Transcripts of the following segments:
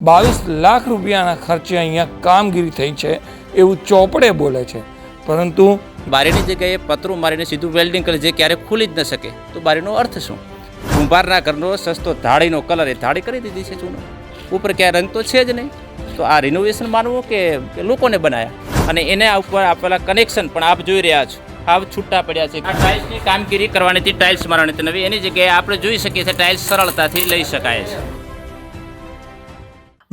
22 લાખ રૂપિયાના ખર્ચે અહીંયા કામગીરી થઈ છે એવું ચોપડે બોલે છે, પરંતુ બારીની જગ્યાએ પતરું મારીને સીધું વેલ્ડિંગ કરે જે ક્યારેક ખુલી જ ન શકે તો બારીનો અર્થ શું? કુંભારના ઘરનો સસ્તો ધાડીનો કલર એ ધાડી કરી દીધી છે ચૂનો, ઉપર ક્યાં રંગ તો છે જ નહીં. તો આ રિનોવેશન માનવું કે લોકોને બનાવ્યા? અને એને ઉપર આપેલા કનેક્શન પણ આપ જોઈ રહ્યા છો, આપ છૂટા પડ્યા છે. આ ટાઇલ્સની કામગીરી કરવાની હતી, ટાઇલ્સ મારવાની હતી નવી, એની જગ્યાએ આપણે જોઈ શકીએ છીએ ટાઇલ્સ સરળતાથી લઈ શકાય છે.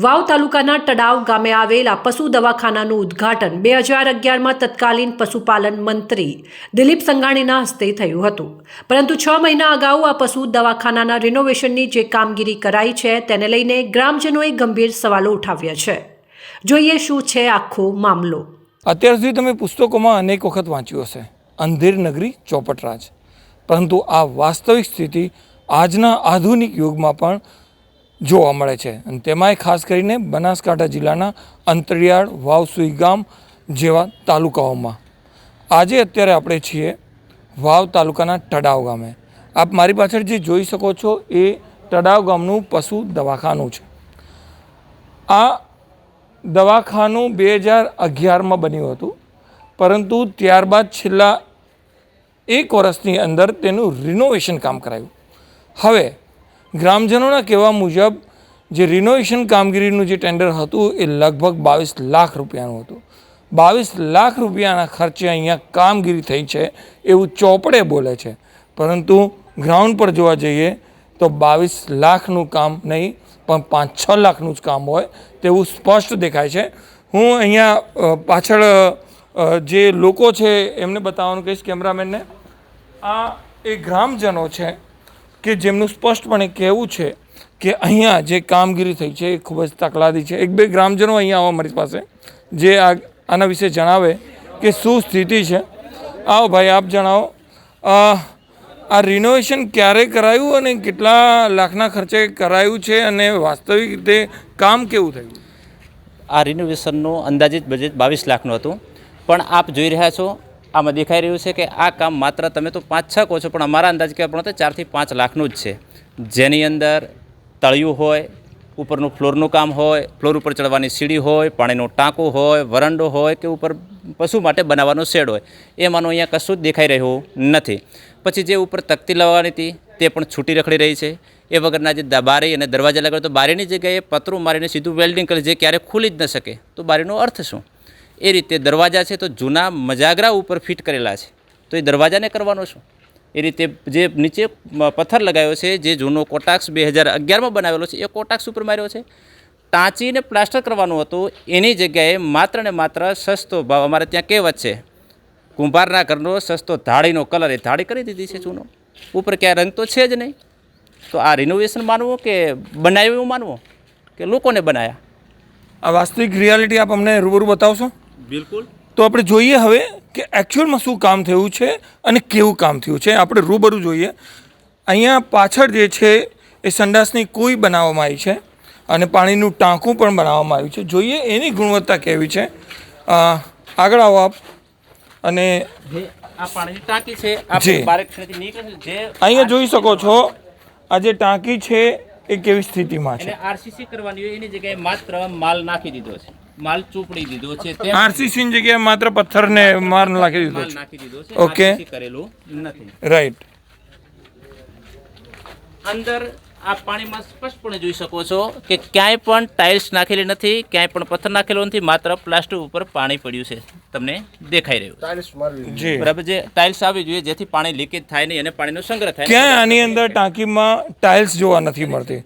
વાવ તાલુકાના તડાવ ગામે આવેલ આ પશુ દવાખાનાનું ઉદ્ઘાટન 2011માં તત્કાલીન પશુપાલન મંત્રી દિલીપ સંઘાણીના હસ્તે થયું હતું. પરંતુ 6 મહિના અગાઉ આ પશુ દવાખાનાના રિનોવેશનની જે કામગીરી કરાઈ છે તેને લઈને ગ્રામજનોએ ગંભીર સવાલો ઉઠાવ્યા છે. જોઈએ શું છે આખો મામલો. અત્યાર સુધી તમે પુસ્તકોમાં અનેક વખત વાંચ્યું હશે અંધેર નગરી ચોપટરાજ, પરંતુ આ વાસ્તવિક સ્થિતિ આજના આધુનિક યુગમાં પણ જોવા મળે છે. અને તેમાંય ખાસ કરીને બનાસકાંઠા જિલ્લાના અંતરિયાળ વાવ ગામ જેવા તાલુકાઓમાં. આજે અત્યારે આપણે છીએ વાવ તાલુકાના તડાવ ગામે. આપ મારી પાછળ જે જોઈ શકો છો એ તડાવ ગામનું પશુ દવાખાનું છે. આ દવાખાનું 2011માં બન્યું હતું, પરંતુ ત્યારબાદ છેલ્લા 1 વર્ષની અંદર તેનું રિનોવેશન કામ કરાયું. હવે ગ્રામજનોના કહેવા મુજબ જે રિનોવેશન કામગીરીનું જે ટેન્ડર હતું એ લગભગ 22 લાખ રૂપિયાનું હતું. 22 લાખ રૂપિયાના ખર્ચે અહીંયા કામગીરી થઈ છે એવું ચોપડે બોલે છે, પરંતુ ગ્રાઉન્ડ પર જોવા જઈએ તો 22 લાખનું કામ નહીં પણ 5-6 લાખનું જ કામ હોય તેવું સ્પષ્ટ દેખાય છે. હું અહીંયા પાછળ જે લોકો છે એમને બતાવવાનું કહીશ, કેમેરામેનને. આ એ ગ્રામજનો છે કે જેમનું સ્પષ્ટપણે કહેવું છે કે અહીંયા જે કામગીરી થઈ છે એ ખૂબ જ તકલાદી છે. 1-2 ગ્રામજનો અહીંયા આવો મારી પાસે, જે આના વિશે જણાવે કે શું સ્થિતિ છે. આવો ભાઈ, આપ જણાવો, આ રિનોવેશન ક્યારે કરાયું અને કેટલા લાખના ખર્ચે કરાયું છે અને વાસ્તવિક રીતે કામ કેવું થયું? આ રિનોવેશનનું અંદાજિત બજેટ 22 લાખનું હતું, પણ આપ જોઈ રહ્યા છો આમાં દેખાઈ રહ્યું છે કે આ કામ માત્ર તમે તો 5-6 કહો છો, પણ અમારા અંદાજ કહેવા પ્રમાણે 4 થી 5 લાખનું જ છે. જેની અંદર તળિયું હોય, ઉપરનું ફ્લોરનું કામ હોય, ફ્લોર ઉપર ચડવાની સીડી હોય, પાણીનું ટાંકું હોય, વરંડો હોય કે ઉપર પશુ માટે બનાવવાનો શેડ હોય, એમાંનું અહીંયા કશું જ દેખાઈ રહ્યું નથી. પછી જે ઉપર તકતી લાવવાની હતી તે પણ છૂટી રખડી રહી છે. એ વગરના જે બારી અને દરવાજા લગાવે તો બારીની જગ્યાએ પતરું મારીને સીધું વેલ્ડિંગ કરે જે ક્યારેક ખુલી જ ન શકે તો બારીનો અર્થ શું? એ રીતે દરવાજા છે તો જૂના મજાગરા ઉપર ફિટ કરેલા છે, તો એ દરવાજાને કરવાનો શું? એ રીતે જે નીચે પથ્થર લગાવ્યો છે, જે જૂનો કોટાક્સ 2011માં બનાવેલો છે, એ કોટાક્સ ઉપર માર્યો છે. ટાંચીને પ્લાસ્ટર કરવાનું હતું, એની જગ્યાએ માત્ર ને માત્ર સસ્તો ભાવ, અમારે ત્યાં કહેવત છે કુંભારના ઘરનો સસ્તો ધાડીનો કલર એ ધાડી કરી દીધી છે ચૂનો, ઉપર ક્યાં રંગ તો છે જ નહીં. તો આ રિનોવેશન માનવું કે બનાવ્યું એવું માનવું કે લોકોને બનાવ્યા? આ વાસ્તવિક રિયાલિટી આપ અમને રૂબરૂ બતાવશો? બિલકુલ. તો આપણે જોઈએ હવે કે એકચ્યુઅલમાં શું કામ થયું છે અને કેવું કામ થયું છે. આપણે રૂબરૂ જોઈએ. અહીંયા પાછળ જે છે એ સંડાસની કુઈ બનાવવામાં આવી છે અને પાણીનું ટાંકું પણ બનાવવામાં આવ્યું છે. જોઈએ એની ગુણવત્તા કેવી છે. આગળ આવો આપ. અને આ પાણીની ટાંકી છે, આપણે બારીકથી નીકળે છે, જે અહીંયા જોઈ શકો છો આ જે ટાંકી છે એ કેવી સ્થિતિમાં છે. આરસીસી કરવાની હોય એની જગ્યાએ માત્ર માલ નાખી દીધો છે, માલ ચોપડી દીધો છે. આરસીસી ની જગ્યાએ માત્ર પથ્થરને માર નાખી દીધો છે. ઓકે, કરેલું નથી. રાઈટ. અંદર આ પાણીમાં સ્પષ્ટપણે જોઈ શકો છો કે ક્યાંય પણ ટાઇલ્સ નાખેલી નથી, ક્યાંય પણ પથ્થર નાખેલો નથી, માત્ર પ્લાસ્ટર ઉપર પાણી પડ્યું છે, તમને દેખાઈ રહ્યું છે. બરાબર, જે ટાઇલ્સ આવી જોઈએ જેથી પાણી લીકેજ થાય નહીં અને પાણીનો સંગ્રહ થાય. ક્યાંય આની અંદર ટાંકીમાં ટાઇલ્સ જોવા નથી મળતી.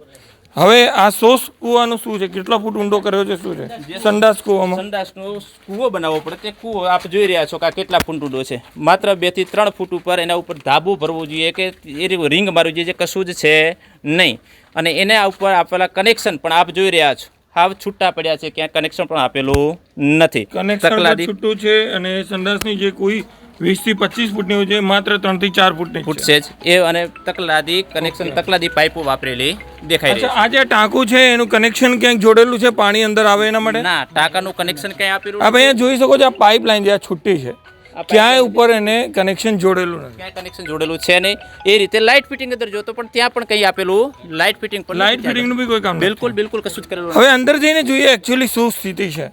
હવે આ સોસ કૂવાનું શું છે? કેટલા ફૂટ ઊંડો કર્યો છે? શું છે સંડાસ કૂવામાં? સંડાસનો કૂવો બનાવવો પડે. તે કૂવો આપ જોઈ રહ્યા છો કે આ કેટલા ફૂટ ઊંડો છે? માત્ર 2 થી 3 ફૂટ ઉપર એના ઉપર ધાબુ ભરવું જોઈએ કે એ રિંગ મારવું જોઈએ, જે કશું જ છે નહીં. અને એને ઉપર આપેલા કનેક્શન પણ આપ જોઈ રહ્યા છો, હાવ છૂટા પડ્યા છે, ક્યાંય કનેક્શન પણ આપેલું નથી. કનેક્શન છૂટું છે અને સંડાસની જે કોઈ 20 થી 25 ફૂટની હોય છે, માત્ર 3 થી 4 ફૂટની ફૂટ છે જ એ. અને તકલાદી કનેક્શન, તકલાદી પાઇપો વાપરેલી દેખાય છે. આ જે ટાંકું છે એનું કનેક્શન ક્યાંક જોડેલું છે પાણી અંદર આવે એના માટે? ના, ટાંકાનું કનેક્શન ક્યાંય આપેલું? આ અહીંયા જોઈ શકો છો આ પાઇપલાઇન જે છૂટી છે ક્યાંય ઉપર એને કનેક્શન જોડેલું નથી. ક્યાંય કનેક્શન જોડેલું છે નહીં. એ રીતે લાઇટ ફિટિંગ અંદર જોતો પણ ત્યાં પણ કંઈ આપેલું લાઇટ ફિટિંગ પણ લાઇટ ફિટિંગનું બી કોઈ કામ નથી. બિલકુલ કશું જ કરેલું હવે અંદર જઈને જોઈએ એકચ્યુઅલી શું સ્થિતિ છે.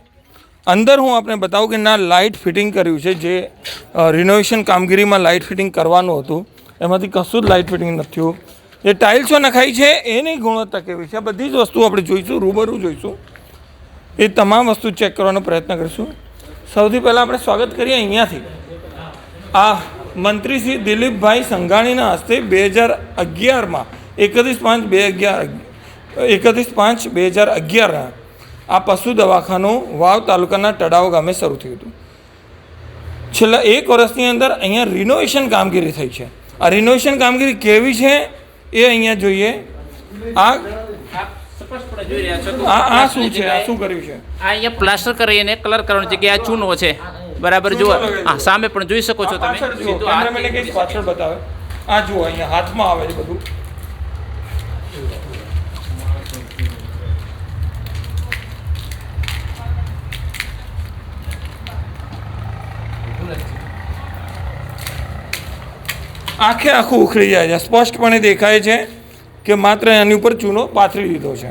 અંદર હું આપને બતાવું કે ના લાઇટ ફિટિંગ કર્યું છે, જે રિનોવેશન કામગીરીમાં લાઇટ ફિટિંગ કરવાનું હતું એમાંથી કશું જ લાઇટ ફિટિંગ નથી થયું. જે ટાઇલ્સો નખાઈ છે એની ગુણવત્તા કેવી છે, આ બધી જ વસ્તુ આપણે જોઈશું, રૂબરૂ જોઈશું. એ તમામ વસ્તુ ચેક કરવાનો પ્રયત્ન કરીશું. સૌથી પહેલાં આપણે સ્વાગત કરીએ અહીંયાથી. આ મંત્રી શ્રી દિલીપભાઈ સંઘાણીના હસ્તે 2011માં 31/5/2011 આ પશુ દવાખાનું વાવ તાલુકાના તળાવ ગામે શરૂ થયું હતું. છેલ્લા 1 વર્ષની અંદર અહીંયા રિનોવેશન કામગીરી થઈ છે. આ રિનોવેશન કામગીરી કેવી છે એ અહીંયા જોઈએ. આ સ્પષ્ટપણે જોઈ રહ્યા છો આ શું છે, આ શું કર્યું છે? આ અહીંયા પ્લાસ્ટર કરીને કલર કરવાની જગ્યાએ આ ચૂનો છે. બરાબર જુઓ, હા સામે પણ જોઈ શકો છો તમે. પાછળ જુઓ, કેમેરામેને કંઈક પાછળ બતાવે. આ જુઓ અહીંયા હાથમાં આવે છે બધું. આખે આખું ઉખડી જાય છે. સ્પષ્ટપણે દેખાય છે કે માત્ર એની ઉપર ચૂનો પાથરી દીધો છે.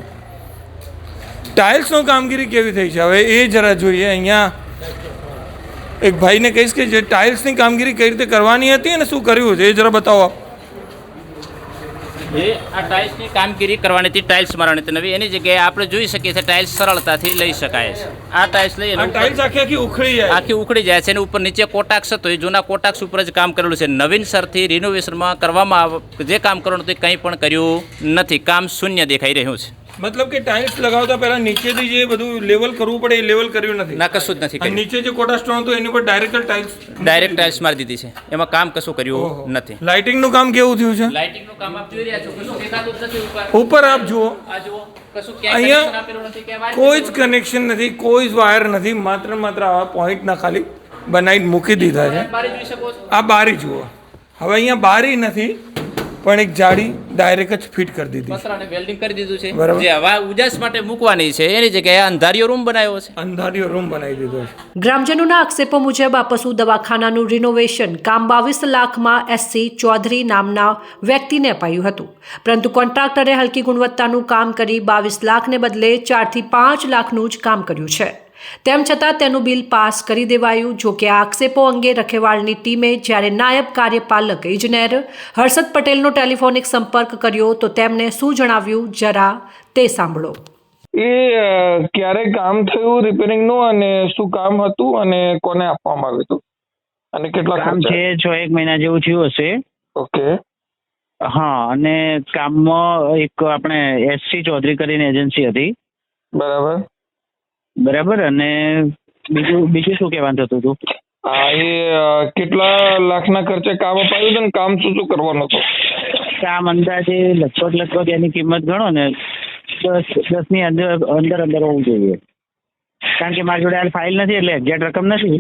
ટાઇલ્સનો કામગીરી કેવી થઈ છે હવે એ જરા જોઈએ. અહીંયા એક ભાઈને કહીશ કે જે ટાઇલ્સની કામગીરી કઈ રીતે કરવાની હતી અને શું કર્યું છે એ જરા બતાવો. એ આ ટાઇલ્સની કામગીરી કરવાની હતી, ટાઇલ્સ મારવાની હતી નવી. એની જગ્યાએ આપણે જોઈ શકીએ છીએ ટાઇલ્સ સરળતાથી લઈ શકાય છે. આ ટાઇલ્સ લઈ આ ટાઇલ્સ આખી આખી ઉખડી જાય. આખી ઉખડી જાય છે. એની ઉપર નીચે કોટાક્સ હતો, એ જૂના કોટાક્સ ઉપર જ કામ કરેલું છે. નવીન સરથી રિનોવેશનમાં કરવામાં જે કામ કરવાનું હતું એ કંઈ પણ કર્યું નથી. કામ શૂન્ય દેખાઈ રહ્યું છે. મતલબ કે ટાઇલ્સ લગાવતા પહેલા નીચેથી જે બધું લેવલ કરવું પડે એ લેવલ કર્યું નથી. ના, કશું જ નથી અને કર્યું. નીચે જે કોટા સ્ટોન હતું એની ઉપર ડાયરેક્ટ ટાઇલ્સ મારી દીધી છે. એમાં કામ કશું કર્યું નથી. લાઇટિંગનું કામ કેવું થયું છે? લાઇટિંગનું કામ આપ જોઈ રહ્યા છો, કશું દેખાતું જ નથી ઉપર. ઉપર આપ જુઓ, આ જુઓ, કશું ક્યાંય connection આપેલું નથી, ક્યાંય wire કોઈ જ કનેક્શન નથી, કોઈ જ વાયર નથી. માત્ર ને માત્ર આવા પોઈન્ટના ખાલી બનાવીને મૂકી દીધા છે. બારી જોઈ શકો છો. આ બારી જુઓ. હવે અહીંયા બારી નથી પણ એક જાળી ડાયરેક્ટ જ ફિટ કરી દીધી છે. પતરાને વેલ્ડિંગ કરી દીધું છે. બરાબર. જે હવા ઉજાસ માટે મૂકવાની છે એની જગ્યાએ અંધારિયો રૂમ બનાવ્યો છે. અંધારિયો રૂમ બનાવી દીધો છે. ગ્રામજનોના આક્ષેપો મુજબ આ પશુ દવાખાનાનું રિનોવેશન કામ 22 લાખમાં SC ચૌધરી નામના વ્યક્તિને અપાયું હતું, પરંતુ કોન્ટ્રાક્ટરે હલકી ગુણવત્તાનું કામ કરી 22 લાખને બદલે 4 થી 5 લાખનું જ કામ કર્યું છે. તેમ છતાં તેનું બિલ પાસ કરી દેવાયું. જો કે આ આક્ષેપો અંગે રખેવાળની ટીમે જ્યારે નાયબ કાર્યપાલક ઇજનેર હર્ષદ પટેલનો ટેલિફોનિક સંપર્ક કર્યો તો તેમણે શું જણાવ્યું જરા તે સાંભળો. એ ક્યારે કામ થયું રિપેરિંગનું અને શું કામ હતું અને કોને આપવામાં આવ્યું હતું અને કેટલા કામ છે 6-1 મહિના જેવું થયું હશે. ઓકે. હા, અને કામમાં એક આપણે SC ચૌધરી કરીને એજન્સી હતી. બરાબર. અને બીજું શું કહેવાનું થતું હતું? હા, એ કેટલા લાખના ખર્ચે કામ અપાયું હતું અને કામ શું શું કરવાનું હતું? કામ અંદાજે લગભગ એની કિંમત ગણો ને 10 ની અંદર હોવું જોઈએ. કારણ કે મારી જોડે હાલ ફાઇલ નથી એટલે એક્ઝેક્ટ રકમ નથી,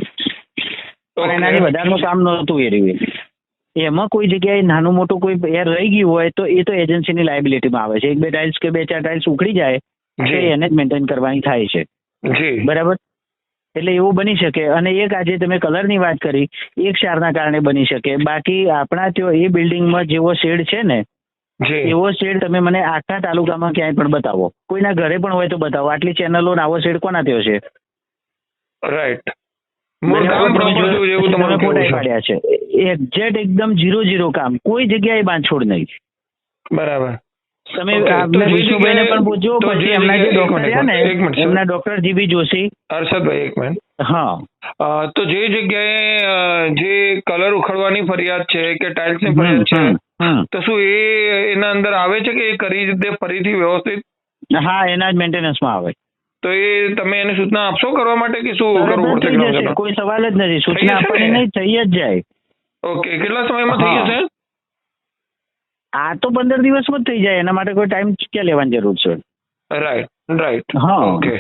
પણ એનાથી વધારેનું કામ નહોતું એ રહ્યું. એમાં કોઈ જગ્યાએ નાનું મોટું કોઈ એર રહી ગયું હોય તો એ તો એજન્સીની લાયબિલિટીમાં આવે છે. 1-2 ટાઇલ્સ કે 2-4 ટાઇલ્સ ઉખડી જાય તો એને જ મેન્ટેન કરવાની થાય છે. બરાબર. એટલે એવું બની શકે. અને એક આજે તમે કલરની વાત કરી, એક ક્ષારના કારણે બની શકે. બાકી આપણા ત્યાં એ બિલ્ડિંગમાં જેવો શેડ છે ને એવો શેડ તમે મને આખા તાલુકામાં ક્યાંય પણ બતાવો, કોઈના ઘરે પણ હોય તો બતાવો. આટલી ચેનલો આવો શેડ કોના ત્યાં છે? રાઈટ. પાડ્યા છે એક્ઝેક્ટ એકદમ 0-0 કામ, કોઈ જગ્યાએ બાંધછોડ નહીં. બરાબર. તમે વિષ્ણુભાઈને પણ પૂછજો, પછી એમના જે ડોક્ટર રહ્યા ને એમના ડોક્ટર જીબી જોશી. હર્ષદભાઈ એક મિનિટ. હા, તો જે જગ્યાએ જે કલર ઉખડવાની ફરિયાદ છે કે ટાઇલ્સની ફરિયાદ છે તો શું એના અંદર આવે છે કે એ કરી રીતે ફરીથી વ્યવસ્થિત? હા, એના જ મેન્ટેનન્સમાં આવે. તો એ તમે એને સૂચના આપશો કરવા માટે કે શું કરવું પડશે? કોઈ સવાલ જ નથી, સૂચના આપવાની નહીં, થઈ જ જાય. ઓકે. કેટલા સમયમાં થઈ જશે? આ તો 15 દિવસમાં જ થઈ જાય. એના માટે કોઈ ટાઈમ ક્યાં લેવાની જરૂર છે? રાઈટ. હા. ઓકે.